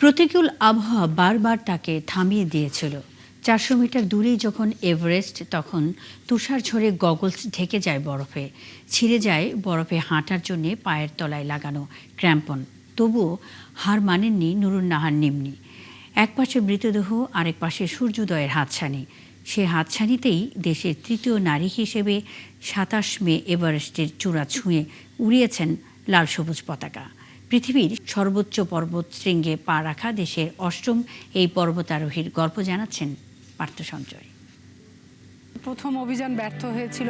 প্রতিকূল আবহাওয়া বারবার তাকে থামিয়ে দিয়েছিল। ৪০০ মিটার দূরেই যখন এভারেস্ট, তখন তুষার ঝরে গগলস ঢেকে যায় বরফে, ছিঁড়ে যায় বরফে হাঁটার জন্য পায়ের তলায় লাগানো ক্র্যাম্পন। তবুও হার মানেননি নুরুন নাহার নিম্নি। এক পাশে মৃতদেহ, আরেক পাশে সূর্যোদয়ের হাতছানি। সে হাতছানিতেই দেশের তৃতীয় নারী হিসেবে ২৭ মে এভারেস্টের চূড়া ছুঁয়ে উড়িয়েছেন লাল সবুজ পতাকা। পৃথিবীর সর্বোচ্চ পর্বতশৃঙ্গে পা রাখা দেশের অষ্টম এই পর্বতারোহীর গল্প জানাচ্ছেন পার্থ সঞ্জয়। প্রথম অভিযান ব্যর্থ হয়েছিল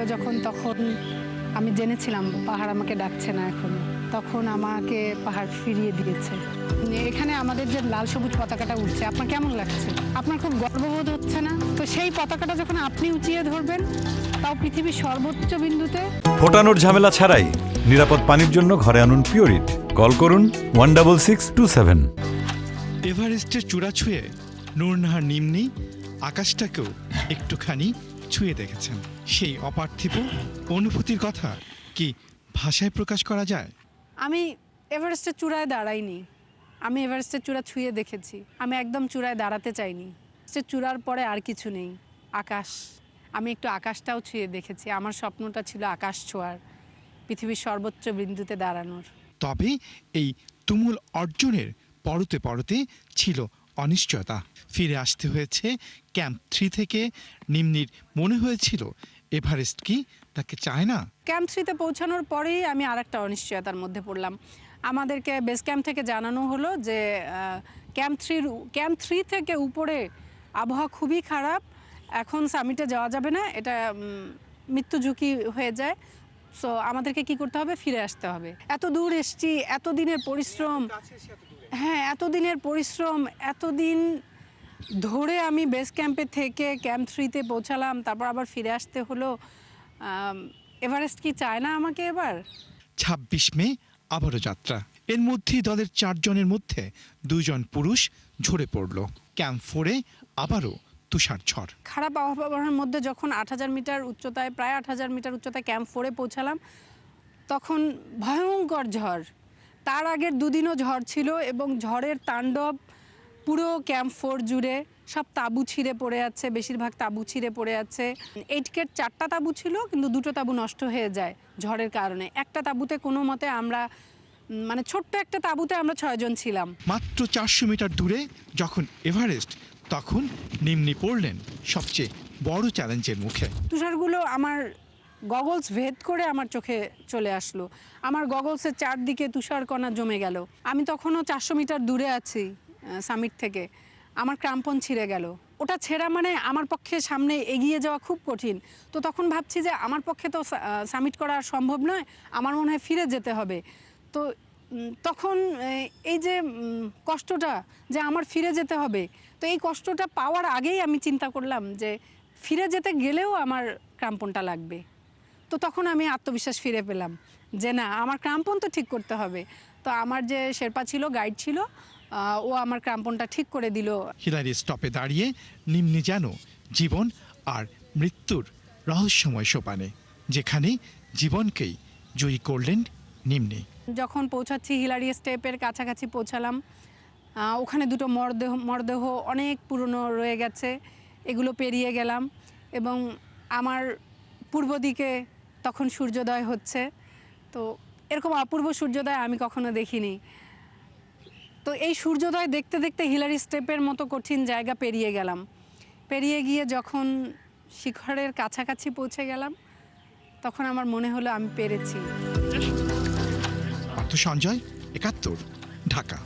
তখন আমি জেনেছিলাম পাহাড় আমাকে ডাকছে না এখনো। তখন আমাকে পাহাড় ফিরিয়ে দিয়েছে। এখানে আমাদের যে লাল সবুজ পতাকাটা উঠছে, আপনার কেমন লাগছে? আপনার খুব গর্ববোধ হচ্ছে না? তো সেই পতাকাটা যখন আপনি উঁচিয়ে ধরবেন, তাও পৃথিবীর সর্বোচ্চ বিন্দুতে। ফোটানোর ঝামেলা ছাড়াই নিরাপদ পানির জন্য ঘরে আনুন পিওরিট। কল করুন 16627। এভারেস্টের চূড়া ছুঁয়ে নুরুন নাহার নিম্নি আকাশটাকেও একটুখানি ছুঁয়ে দেখেছেন। সেই অপার্থিব অনুভূতির কথা কি ভাষায় প্রকাশ করা যায়? আমি এভারেস্টের চূড়ায় দাঁড়াইনি, আমি এভারেস্টের চূড়া ছুঁয়ে দেখেছি। আমি একদম চূড়ায় দাঁড়াতে চাইনি। সে চূড়ার পরে আর কিছু নেই, আকাশ। আমি একটু আকাশটাও ছুঁয়ে দেখেছি। আমার স্বপ্নটা ছিল আকাশ ছোঁয়ার, পৃথিবীর সর্বোচ্চ বিন্দুতে দাঁড়ানোর। তবে এই তুমুল অর্জনের পরতে পরতে ছিল অনিশ্চয়তা। ফিরে আসতে হয়েছে ক্যাম্প 3 থেকে। নিম্নির মনে হয়েছিল এভারেস্ট কি তাকে চায় না। ক্যাম্প 3-তে পৌঁছানোর পরেই আমি আরেকটা অনিশ্চয়তার মধ্যে পড়লাম। আমাদেরকে বেস ক্যাম্প থেকে জানানো হলো যে ক্যাম্প 3 থেকে উপরে আবহাওয়া খুবই খারাপ, এখন সামিটে যাওয়া যাবে না, এটা মৃত্যু ঝুঁকি হয়ে যায়। সো আমাদেরকে কি করতে হবে? ফিরে আসতে হবে। এত দূর এসছি, এতদিনের পরিশ্রম, হ্যাঁ এতদিনের পরিশ্রম, এতদিন ধরে আমি বেস ক্যাম্পে থেকে ক্যাম্প 3-তে পৌঁছালাম, তারপর আবার ফিরে আসতে হলো। এভারেস্ট কি চায় না আমাকে এবার? ২৬ মে আবারও যাত্রা। এর মধ্যেই দলের ৪ জনের মধ্যে 2 জন পুরুষ ঝরে পড়ল। ক্যাম্প 4-এ আবারও তুষার ঝড়। খারাপ আবহাওয়ার মধ্যে যখন ৮০০০ মিটার উচ্চতায়, প্রায় ৮০০০ মিটার উচ্চতায় ক্যাম্প 4-এ পৌঁছালাম, তখন ভয়ঙ্কর ঝড়। তার আগের দুদিনও ঝড় ছিল এবং ঝড়ের তাণ্ডব পুরো ক্যাম্প 4 জুড়ে। সব তাঁবু ছিঁড়ে পড়ে আছে, বেশিরভাগ তাঁবু ছিঁড়ে পড়ে আছে। 8 4টা তাঁবু ছিল, কিন্তু 2টো তাঁবু নষ্ট হয়ে যায় ঝড়ের কারণে। একটা তাঁবুতে কোনো মতে আমরা, মানে ছোট্ট একটা তাঁবুতে আমরা 6 জন ছিলাম। মাত্র ৪০০ মিটার দূরে যখন এভারেস্ট, তখন নিম্নি পড়লেন সবচেয়ে বড় চ্যালেঞ্জের মুখে। তুষারগুলো আমার গগলস ভেদ করে আমার চোখে চলে আসলো। আমার গগলসের চারদিকে তুষারকণা জমে গেল। আমি তখনও ৪০০ মিটার দূরে আছি সামিট থেকে। আমার ক্রাম্পন ছিঁড়ে গেল। ওটা ছেঁড়া মানে আমার পক্ষে সামনে এগিয়ে যাওয়া খুব কঠিন। তো তখন ভাবছি যে আমার পক্ষে তো সামিট করা সম্ভব নয়, আমার মনে হয় ফিরে যেতে হবে। তো তখন এই যে কষ্টটা, যে আমার ফিরে যেতে হবে, তো এই কষ্টটা পাওয়ার আগেই আমি চিন্তা করলাম যে ফিরে যেতে গেলেও আমার ক্রাম্পনটা লাগবে। তো তখন আমি আত্মবিশ্বাস ফিরে পেলাম যে না, আমার ক্রাম্পন তো ঠিক করতে হবে। তো আমার যে শেরপা ছিল, গাইড ছিল, ও আমার ক্রাম্পনটা ঠিক করে দিল। হিলারি স্টপে দাঁড়িয়ে নিম্নি যেন জীবন আর মৃত্যুর রহস্যময় সোপানে, যেখানে জীবনকেই জয়ী করলেন নিম্নি। যখন পৌঁছাচ্ছি হিলারি স্টেপের কাছাকাছি পৌঁছালাম, ওখানে দুটো মরদেহ অনেক পুরনো রয়ে গেছে, এগুলো পেরিয়ে গেলাম এবং আমার পূর্ব দিকে তখন সূর্যোদয় হচ্ছে। তো এরকম অপূর্ব সূর্যোদয় আমি কখনো দেখিনি। তো এই সূর্যোদয় দেখতে দেখতে হিলারি স্টেপের মতো কঠিন জায়গা পেরিয়ে গেলাম। পেরিয়ে গিয়ে যখন শিখরের কাছাকাছি পৌঁছে গেলাম, তখন আমার মনে হলো আমি পেরেছি। পার্থ সঞ্জয়, ৭১, ঢাকা।